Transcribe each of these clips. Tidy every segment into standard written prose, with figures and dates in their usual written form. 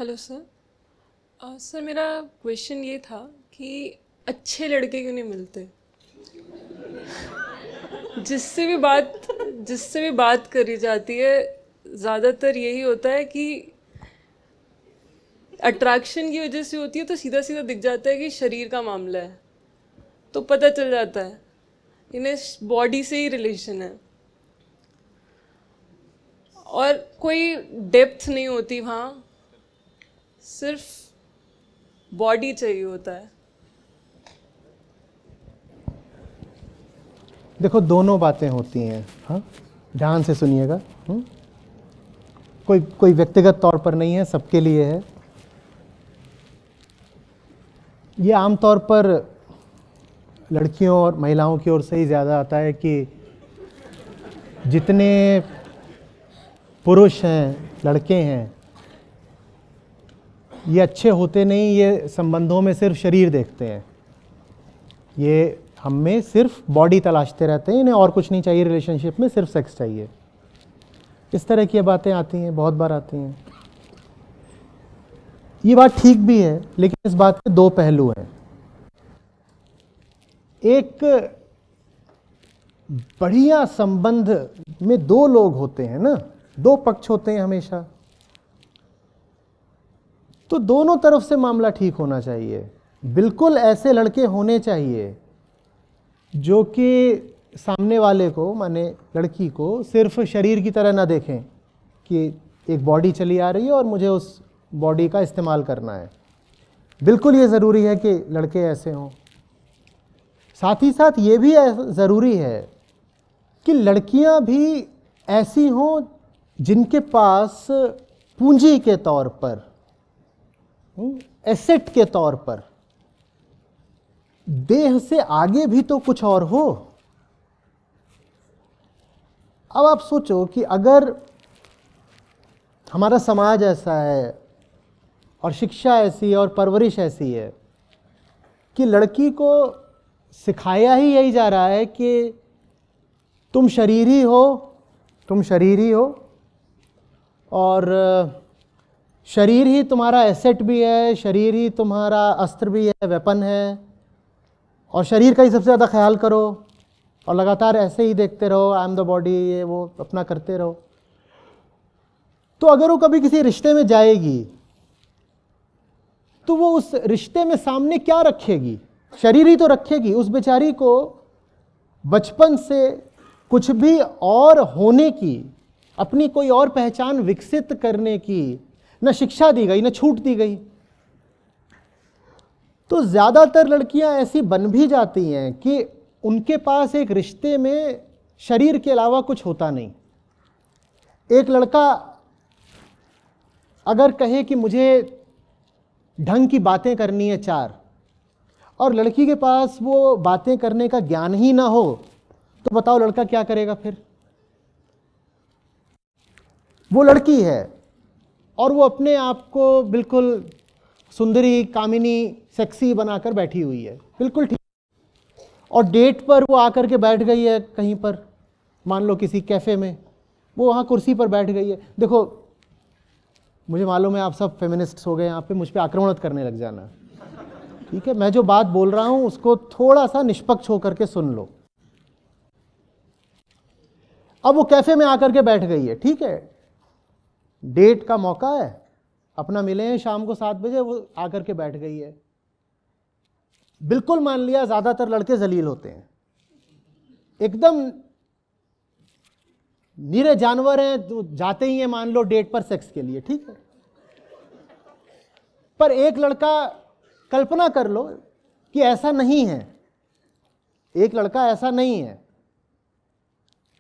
Hello sir. Sir मेरा question ये था कि अच्छे लड़के क्यों नहीं मिलते। जिससे भी बात करी जाती है ज़्यादातर यही होता है कि अट्रैक्शन की वजह से होती है, तो सीधा सीधा दिख जाता है कि शरीर का मामला है, तो पता चल जाता है इन्हें बॉडी से ही रिलेशन है और कोई डेप्थ नहीं होती वहाँ, सिर्फ बॉडी चाहिए होता है। देखो, दोनों बातें होती हैं। हाँ, ध्यान से सुनिएगा। कोई व्यक्तिगत तौर पर नहीं है, सबके लिए है। ये आमतौर पर लड़कियों और महिलाओं की ओर से ही ज़्यादा आता है कि जितने पुरुष हैं, लड़के हैं, ये अच्छे होते नहीं, ये संबंधों में सिर्फ शरीर देखते हैं। ये हम में सिर्फ बॉडी तलाशते रहते हैं, इन्हें और कुछ नहीं चाहिए रिलेशनशिप में, सिर्फ सेक्स चाहिए। इस तरह की बातें आती हैं, बहुत बार आती हैं। ये बात ठीक भी है, लेकिन इस बात के दो पहलू हैं। एक, बढ़िया संबंध में दो लोग होते हैं ना, दो पक्ष होते हैं हमेशा, तो दोनों तरफ से मामला ठीक होना चाहिए। बिल्कुल ऐसे लड़के होने चाहिए जो कि सामने वाले को, माने लड़की को, सिर्फ शरीर की तरह ना देखें कि एक बॉडी चली आ रही है और मुझे उस बॉडी का इस्तेमाल करना है। बिल्कुल ये ज़रूरी है कि लड़के ऐसे हों। साथ ही साथ ये भी ज़रूरी है कि लड़कियां भी ऐसी हों जिनके पास पूंजी के तौर पर, एसेट के तौर पर, देह से आगे भी तो कुछ और हो। अब आप सोचो कि अगर हमारा समाज ऐसा है और शिक्षा ऐसी है और परवरिश ऐसी है कि लड़की को सिखाया ही यही जा रहा है कि तुम शरीर ही हो, तुम शरीर ही हो, और शरीर ही तुम्हारा एसेट भी है, शरीर ही तुम्हारा अस्त्र भी है, वेपन है, और शरीर का ही सबसे ज़्यादा ख्याल करो और लगातार ऐसे ही देखते रहो, आई एम द बॉडी, ये वो अपना करते रहो। तो अगर वो कभी किसी रिश्ते में जाएगी तो वो उस रिश्ते में सामने क्या रखेगी? शरीर ही तो रखेगी। उस बेचारी को बचपन से कुछ भी और होने की, अपनी कोई और पहचान विकसित करने की न शिक्षा दी गई, न छूट दी गई। तो ज़्यादातर लड़कियां ऐसी बन भी जाती हैं कि उनके पास एक रिश्ते में शरीर के अलावा कुछ होता नहीं। एक लड़का अगर कहे कि मुझे ढंग की बातें करनी है चार, और लड़की के पास वो बातें करने का ज्ञान ही ना हो, तो बताओ लड़का क्या करेगा फिर? वो लड़की है और वो अपने आप को बिल्कुल सुंदरी, कामिनी, सेक्सी बनाकर बैठी हुई है, बिल्कुल ठीक। और डेट पर वो आकर के बैठ गई है कहीं पर, मान लो किसी कैफे में, वो वहाँ कुर्सी पर बैठ गई है। देखो, मुझे मालूम है आप सब फेमिनिस्ट्स हो गए यहाँ पे, मुझ पे आक्रमण करने लग जाना, ठीक है? मैं जो बात बोल रहा हूँ उसको थोड़ा सा निष्पक्ष होकर के सुन लो। अब वो कैफे में आकर के बैठ गई है, ठीक है, डेट का मौका है, अपना मिले हैं शाम को 7 बजे, वो आकर के बैठ गई है। बिल्कुल मान लिया ज़्यादातर लड़के जलील होते हैं, एकदम निरे जानवर हैं, जो जाते ही हैं मान लो डेट पर सेक्स के लिए, ठीक है। पर एक लड़का, कल्पना कर लो कि ऐसा नहीं है, एक लड़का ऐसा नहीं है,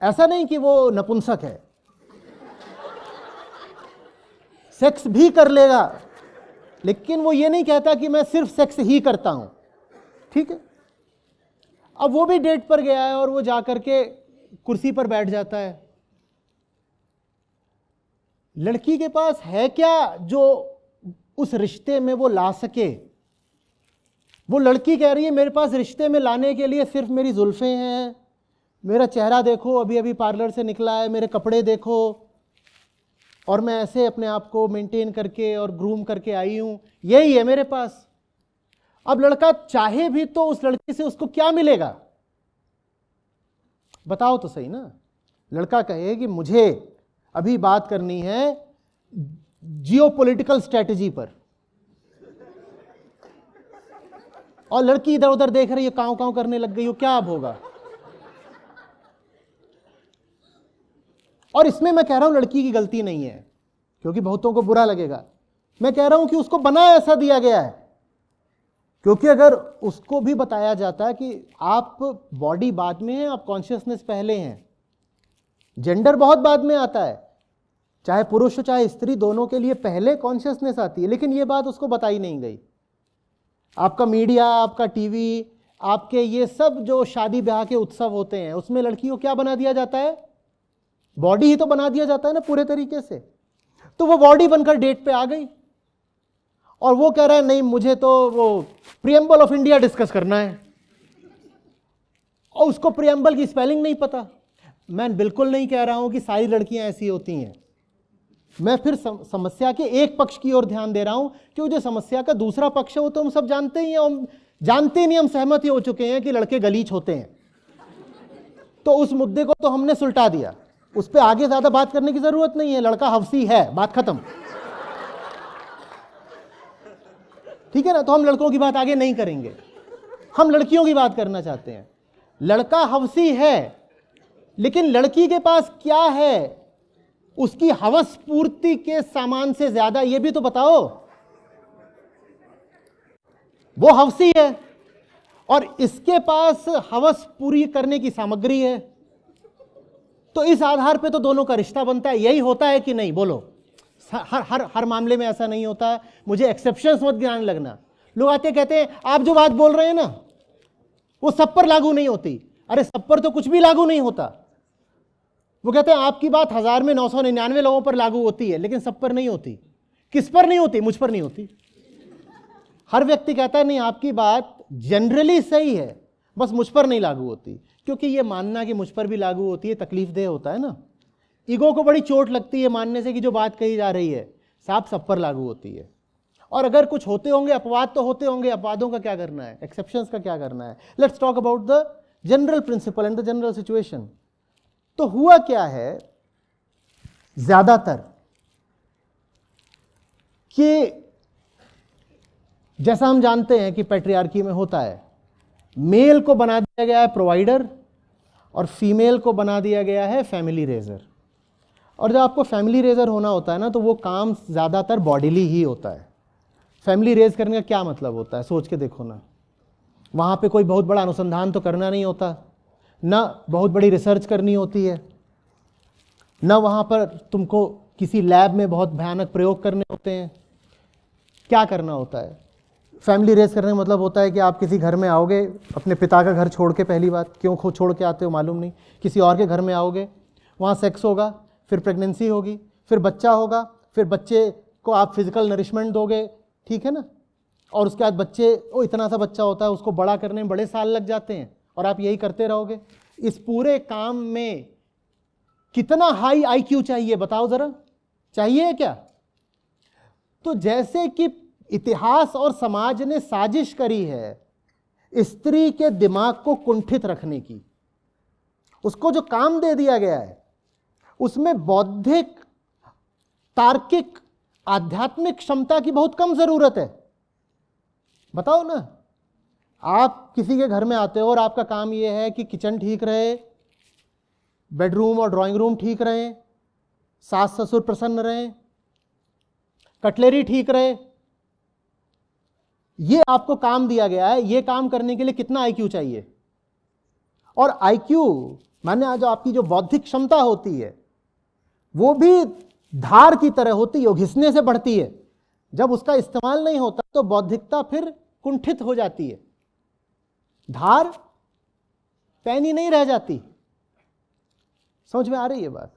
ऐसा नहीं कि वो नपुंसक है, सेक्स भी कर लेगा, लेकिन वो ये नहीं कहता कि मैं सिर्फ सेक्स ही करता हूं, ठीक है। अब वो भी डेट पर गया है और वो जाकर के कुर्सी पर बैठ जाता है। लड़की के पास है क्या जो उस रिश्ते में वो ला सके? वो लड़की कह रही है मेरे पास रिश्ते में लाने के लिए सिर्फ मेरी जुल्फें हैं, मेरा चेहरा देखो, अभी अभी पार्लर से निकला है, मेरे कपड़े देखो, और मैं ऐसे अपने आप को मेंटेन करके और ग्रूम करके आई हूं, यही है मेरे पास। अब लड़का चाहे भी तो उस लड़की से उसको क्या मिलेगा? बताओ तो सही ना। लड़का कहे कि मुझे अभी बात करनी है जियोपॉलिटिकल स्ट्रेटजी पर, और लड़की इधर उधर देख रही है, कांव कांव करने लग गई हो, क्या अब होगा? और इसमें मैं कह रहा हूं लड़की की गलती नहीं है, क्योंकि बहुतों को बुरा लगेगा। मैं कह रहा हूं कि उसको बना ऐसा दिया गया है, क्योंकि अगर उसको भी बताया जाता है कि आप बॉडी बाद में है, आप कॉन्शियसनेस पहले हैं, जेंडर बहुत बाद में आता है, चाहे पुरुष हो चाहे स्त्री, दोनों के लिए पहले कॉन्शियसनेस आती है, लेकिन ये बात उसको बताई नहीं गई। आपका मीडिया, आपका टीवी, आपके ये सब जो शादी ब्याह के उत्सव होते हैं, उसमें लड़की को क्या बना दिया जाता है? बॉडी ही तो बना दिया जाता है ना पूरे तरीके से। तो वो बॉडी बनकर डेट पे आ गई और वो कह रहा है नहीं, मुझे तो वो प्रियम्बल ऑफ इंडिया डिस्कस करना है, और उसको प्रियम्बल की स्पेलिंग नहीं पता। मैं बिल्कुल नहीं कह रहा हूं कि सारी लड़कियां ऐसी होती हैं, मैं फिर समस्या के एक पक्ष की ओर ध्यान दे रहा हूं, कि जो समस्या का दूसरा पक्ष है वो तो हम सब जानते ही हैं, हम जानते नहीं, हम सहमत ही हो चुके हैं कि लड़के गलीच होते हैं। तो उस मुद्दे को तो हमने सुलटा दिया, उस पर आगे ज्यादा बात करने की जरूरत नहीं है। लड़का हवसी है, बात खत्म, ठीक है ना। तो हम लड़कों की बात आगे नहीं करेंगे, हम लड़कियों की बात करना चाहते हैं। लड़का हवसी है, लेकिन लड़की के पास क्या है? उसकी हवस पूर्ति के सामान से ज्यादा ये भी तो बताओ। वो हवसी है और इसके पास हवस पूरी करने की सामग्री है, तो इस आधार पे तो दोनों का रिश्ता बनता है। यही होता है कि नहीं? बोलो। हर मामले में ऐसा नहीं होता, मुझे एक्सेप्शंस मत गिनाने लगना। लोग आते कहते हैं आप जो बात बोल रहे हैं ना वो सब पर लागू नहीं होती। अरे सब पर तो कुछ भी लागू नहीं होता। वो कहते हैं आपकी बात 1000 में 999 लोगों पर लागू होती है, लेकिन सब पर नहीं होती। किस पर नहीं होती? मुझ पर नहीं होती। हर व्यक्ति कहता है नहीं आपकी बात जनरली सही है, बस मुझ पर नहीं लागू होती। क्योंकि ये मानना कि मुझ पर भी लागू होती है तकलीफ देह होता है ना। ईगो को बड़ी चोट लगती है मानने से कि जो बात कही जा रही है साफ सब पर लागू होती है। और अगर कुछ होते होंगे अपवाद तो होते होंगे, अपवादों का क्या करना है, एक्सेप्शंस का क्या करना है। Let's talk about the general principle and the general situation. तो हुआ क्या है ज्यादातर कि जैसा हम जानते हैं कि पैट्रियार्की में होता है, मेल को बना दिया गया है प्रोवाइडर और फीमेल को बना दिया गया है फैमिली रेजर। और जब आपको फैमिली रेजर होना होता है ना, तो वो काम ज़्यादातर बॉडीली ही होता है। फैमिली रेज करने का क्या मतलब होता है, सोच के देखो ना। वहाँ पे कोई बहुत बड़ा अनुसंधान तो करना नहीं होता, ना बहुत बड़ी रिसर्च करनी होती है, ना वहाँ पर तुमको किसी लैब में बहुत भयानक प्रयोग करने होते हैं। क्या करना होता है? फैमिली रेज करने का मतलब होता है कि आप किसी घर में आओगे, अपने पिता का घर छोड़ के, पहली बात क्यों छोड़ के आते हो मालूम नहीं, किसी और के घर में आओगे, वहाँ सेक्स होगा, फिर प्रेगनेंसी होगी, फिर बच्चा होगा, फिर बच्चे को आप फिजिकल नरिशमेंट दोगे, ठीक है ना। और उसके बाद बच्चे, वो इतना सा बच्चा होता है, उसको बड़ा करने में बड़े साल लग जाते हैं, और आप यही करते रहोगे। इस पूरे काम में कितना हाई IQ चाहिए बताओ जरा, चाहिए क्या? तो जैसे कि इतिहास और समाज ने साजिश करी है स्त्री के दिमाग को कुंठित रखने की, उसको जो काम दे दिया गया है उसमें बौद्धिक, तार्किक, आध्यात्मिक क्षमता की बहुत कम जरूरत है। बताओ ना, आप किसी के घर में आते हो और आपका काम यह है कि किचन ठीक रहे, बेडरूम और ड्राइंग रूम ठीक रहे, सास ससुर प्रसन्न रहें, कटलेरी ठीक रहे, ये आपको काम दिया गया है। ये काम करने के लिए कितना IQ चाहिए? और IQ माने जो आपकी जो बौद्धिक क्षमता होती है वो भी धार की तरह होती है, वो घिसने से बढ़ती है। जब उसका इस्तेमाल नहीं होता तो बौद्धिकता फिर कुंठित हो जाती है, धार पैनी नहीं रह जाती। समझ में आ रही है बात?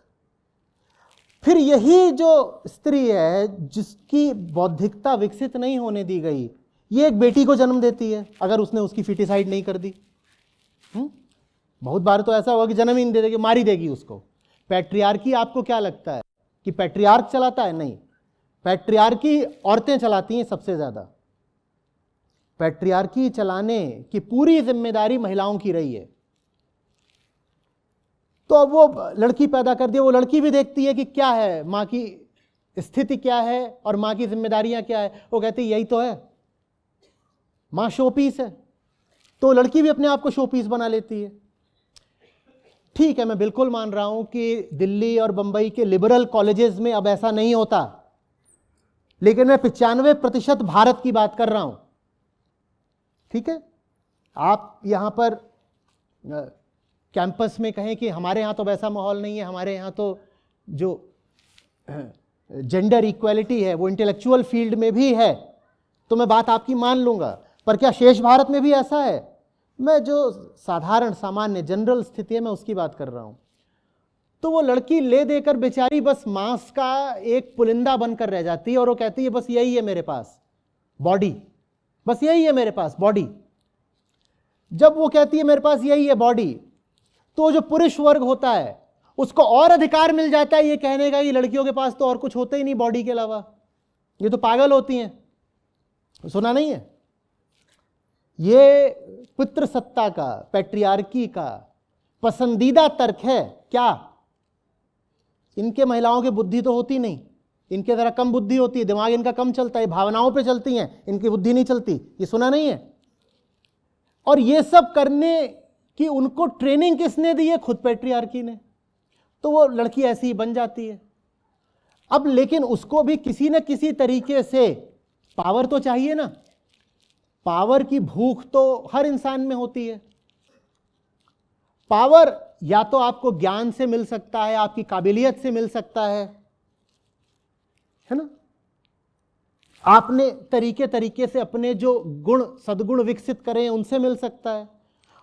फिर यही जो स्त्री है जिसकी बौद्धिकता विकसित नहीं होने दी गई, ये एक बेटी को जन्म देती है अगर उसने उसकी फिटिसाइड नहीं कर दी। बहुत बार तो ऐसा होगा कि जन्म ही नहीं दे देगी, मारी देगी उसको। पैट्रियार्की आपको क्या लगता है? कि पैट्रियार्क चलाता है? नहीं, पैट्रियार्की औरतें चलाती हैं सबसे ज्यादा। पैट्रियार्की चलाने की पूरी जिम्मेदारी महिलाओं की रही है। तो अब वो लड़की पैदा कर दी, वो लड़की भी देखती है कि क्या है माँ की स्थिति, क्या है और माँ की जिम्मेदारियां क्या है। वो कहती है यही तो है, माँ शो पीस है। तो लड़की भी अपने आप को शो पीस बना लेती है। ठीक है, मैं बिल्कुल मान रहा हूं कि दिल्ली और बंबई के लिबरल कॉलेजेस में अब ऐसा नहीं होता, लेकिन मैं 95% भारत की बात कर रहा हूं। ठीक है, आप यहां पर कैंपस में कहें कि हमारे यहां तो वैसा माहौल नहीं है, हमारे यहां तो जो जेंडर इक्वालिटी है वो इंटेलेक्चुअल फील्ड में भी है, तो मैं बात आपकी मान लूंगा। पर क्या शेष भारत में भी ऐसा है? मैं जो साधारण सामान्य जनरल स्थिति है मैं उसकी बात कर रहा हूं। तो वो लड़की ले देकर बेचारी बस मांस का एक पुलिंदा बनकर रह जाती है और वो कहती है बस यही है मेरे पास बॉडी, बस यही है मेरे पास बॉडी। जब वो कहती है मेरे पास यही है बॉडी, तो जो पुरुष वर्ग होता है उसको और अधिकार मिल जाता है ये कहने का कि लड़कियों के पास तो और कुछ होता ही नहीं बॉडी के अलावा, ये तो पागल होती हैं। सुना नहीं है? ये पितृसत्ता का, पैट्रियार्की का पसंदीदा तर्क है। क्या इनके महिलाओं की बुद्धि तो होती नहीं, इनके जरा कम बुद्धि होती है, दिमाग इनका कम चलता है, भावनाओं पे चलती हैं, इनकी बुद्धि नहीं चलती। ये सुना नहीं है? और ये सब करने की उनको ट्रेनिंग किसने दी है? खुद पैट्रियार्की ने। तो वो लड़की ऐसी ही बन जाती है। अब लेकिन उसको भी किसी न किसी तरीके से पावर तो चाहिए ना। पावर की भूख तो हर इंसान में होती है। पावर या तो आपको ज्ञान से मिल सकता है, आपकी काबिलियत से मिल सकता है ना, आपने तरीके तरीके से अपने जो गुण सद्गुण विकसित करें उनसे मिल सकता है।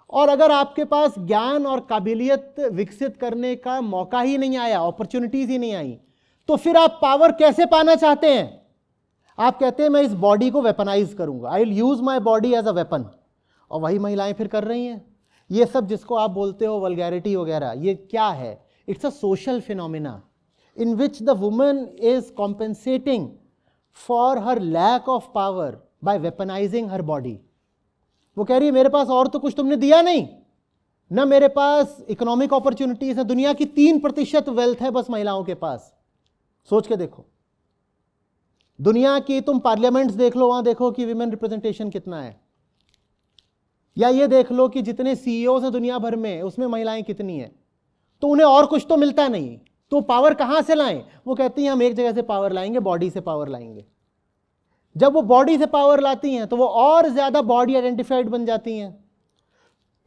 और अगर आपके पास ज्ञान और काबिलियत विकसित करने का मौका ही नहीं आया, अपॉर्चुनिटीज ही नहीं आई, तो फिर आप पावर कैसे पाना चाहते हैं? आप कहते हैं मैं इस बॉडी को वेपनाइज करूंगा, I will use my body as a weapon. और वही महिलाएं फिर कर रही हैं ये सब, जिसको आप बोलते हो वल्गैरिटी वगैरह। ये क्या है? It's a social phenomena in which the woman is compensating for her lack of power by weaponizing her body. वो कह रही है मेरे पास और तो कुछ तुमने दिया नहीं ना, मेरे पास इकोनॉमिक अपॉर्चुनिटीज है, दुनिया की 3% वेल्थ है बस महिलाओं के पास। सोच के देखो, दुनिया की तुम पार्लियामेंट्स देख लो, वहां देखो कि विमेन रिप्रेजेंटेशन कितना है, या ये देख लो कि जितने सीईओ हैं दुनिया भर में उसमें महिलाएं कितनी हैं। तो उन्हें और कुछ तो मिलता नहीं, तो पावर कहां से लाएं? वो कहती हैं हम एक जगह से पावर लाएंगे, बॉडी से पावर लाएंगे। जब वो बॉडी से पावर लाती हैं तो वो और ज्यादा बॉडी आइडेंटिफाइड बन जाती हैं।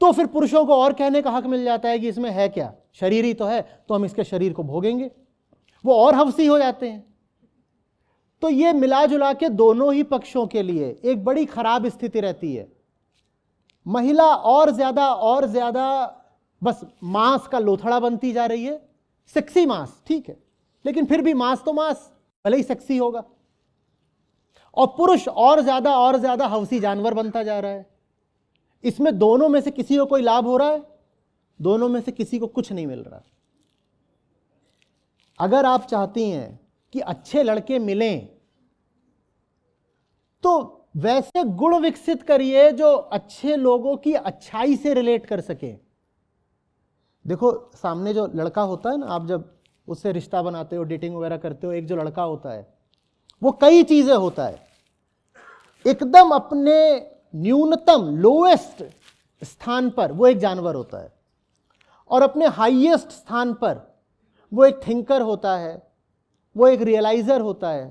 तो फिर पुरुषों को और कहने का हक मिल जाता है कि इसमें है क्या, शरीर ही तो है, तो हम इसके शरीर को भोगेंगे। वो और हवसी हो जाते हैं। तो ये मिला जुला के दोनों ही पक्षों के लिए एक बड़ी खराब स्थिति रहती है। महिला और ज्यादा बस मांस का लोथड़ा बनती जा रही है। सेक्सी मांस ठीक है, लेकिन फिर भी मांस तो मांस, भले ही सेक्सी होगा। और पुरुष और ज्यादा हवसी जानवर बनता जा रहा है। इसमें दोनों में से किसी को कोई लाभ हो रहा है? दोनों में से किसी को कुछ नहीं मिल रहा। अगर आप चाहती हैं कि अच्छे लड़के मिलें तो वैसे गुण विकसित करिए जो अच्छे लोगों की अच्छाई से रिलेट कर सके। देखो, सामने जो लड़का होता है ना, आप जब उससे रिश्ता बनाते हो, डेटिंग वगैरह करते हो, एक जो लड़का होता है वो कई चीजें होता है। एकदम अपने न्यूनतम लोएस्ट स्थान पर वो एक जानवर होता है, और अपने हाईएस्ट स्थान पर वो एक थिंकर होता है, वो एक रियलाइजर होता है,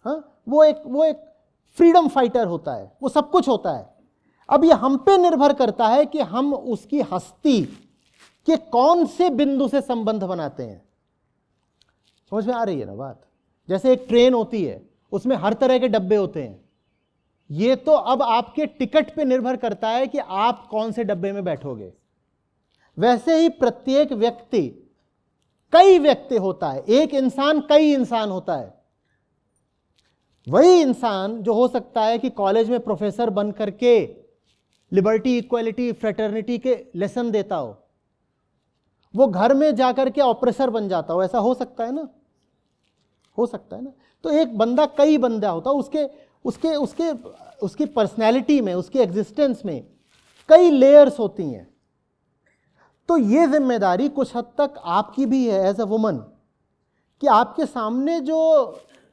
हाँ, वो एक फ्रीडम फाइटर होता है, वो सब कुछ होता है। अब ये हम पे निर्भर करता है कि हम उसकी हस्ती के कौन से बिंदु से संबंध बनाते हैं। समझ में आ रही है ना बात? जैसे एक ट्रेन होती है, उसमें हर तरह के डब्बे होते हैं। ये तो अब आपके टिकट पे निर्भर करता है कि आप कौन से डब्बे में बैठोगे। वैसे ही प्रत्येक व्यक्ति कई व्यक्ति होता है, एक इंसान कई इंसान होता है। वही इंसान जो हो सकता है कि कॉलेज में प्रोफेसर बन करके लिबर्टी, इक्वालिटी, फ्रेटर्निटी के लेसन देता हो, वो घर में जाकर के ऑपरेसर बन जाता हो, ऐसा हो सकता है ना? हो सकता है ना? तो एक बंदा कई बंदा होता, उसके उसके उसके उसकी पर्सनैलिटी में, उसकी एग्जिस्टेंस में कई लेयर्स होती हैं। तो ये जिम्मेदारी कुछ हद तक आपकी भी है एज अ वुमन, कि आपके सामने जो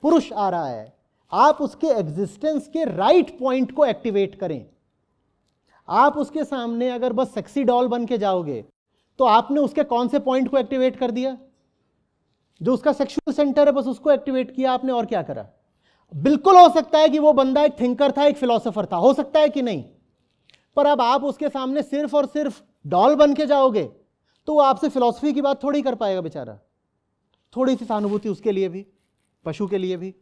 पुरुष आ रहा है, आप उसके एग्जिस्टेंस के राइट पॉइंट को एक्टिवेट करें। आप उसके सामने अगर बस सेक्सी डॉल बन के जाओगे तो आपने उसके कौन से पॉइंट को एक्टिवेट कर दिया? जो उसका सेक्सुअल सेंटर है, बस उसको एक्टिवेट किया आपने, और क्या करा? बिल्कुल हो सकता है कि वो बंदा एक थिंकर था, एक फिलोसोफर था, हो सकता है कि नहीं, पर अब आप उसके सामने सिर्फ और सिर्फ डॉल बन के जाओगे तो वो आपसे फिलॉसफी की बात थोड़ी कर पाएगा बेचारा। थोड़ी सी सहानुभूति उसके लिए भी, पशु के लिए भी।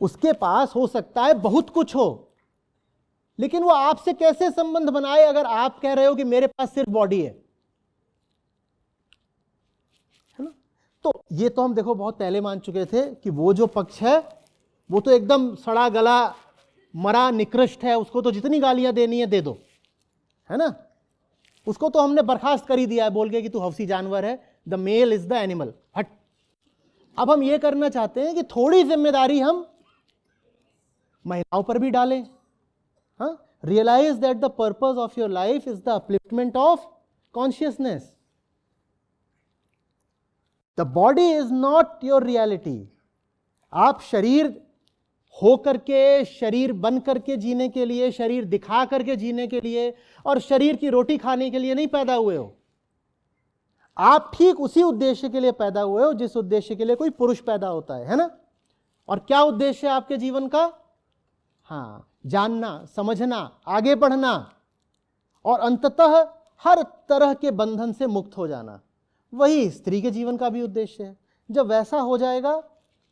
उसके पास हो सकता है बहुत कुछ हो, लेकिन वो आपसे कैसे संबंध बनाए अगर आप कह रहे हो कि मेरे पास सिर्फ बॉडी है ना? तो ये तो हम देखो बहुत पहले मान चुके थे कि वो जो पक्ष है वो तो एकदम सड़ा गला मरा निकृष्ट है, उसको तो जितनी गालियां देनी है दे दो, है ना? उसको तो हमने बर्खास्त कर ही दिया है बोल के कि तू हवसी जानवर है, the male is the animal, हट। अब हम ये करना चाहते हैं कि थोड़ी जिम्मेदारी हम महिलाओं पर भी डालें। हाँ, realize that the purpose of your life is the upliftment of consciousness. The body is not your reality. आप शरीर हो करके, शरीर बन करके जीने के लिए, शरीर दिखा करके जीने के लिए और शरीर की रोटी खाने के लिए नहीं पैदा हुए हो। आप ठीक उसी उद्देश्य के लिए पैदा हुए हो जिस उद्देश्य के लिए कोई पुरुष पैदा होता है ना? और क्या उद्देश्य है आपके जीवन का? हाँ, जानना, समझना, आगे बढ़ना और अंततः हर तरह के बंधन से मुक्त हो जाना। वही स्त्री के जीवन का भी उद्देश्य है। जब वैसा हो जाएगा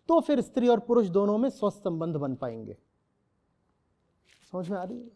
तो फिर स्त्री और पुरुष दोनों में स्वस्थ संबंध बन पाएंगे। समझ में आ रही है?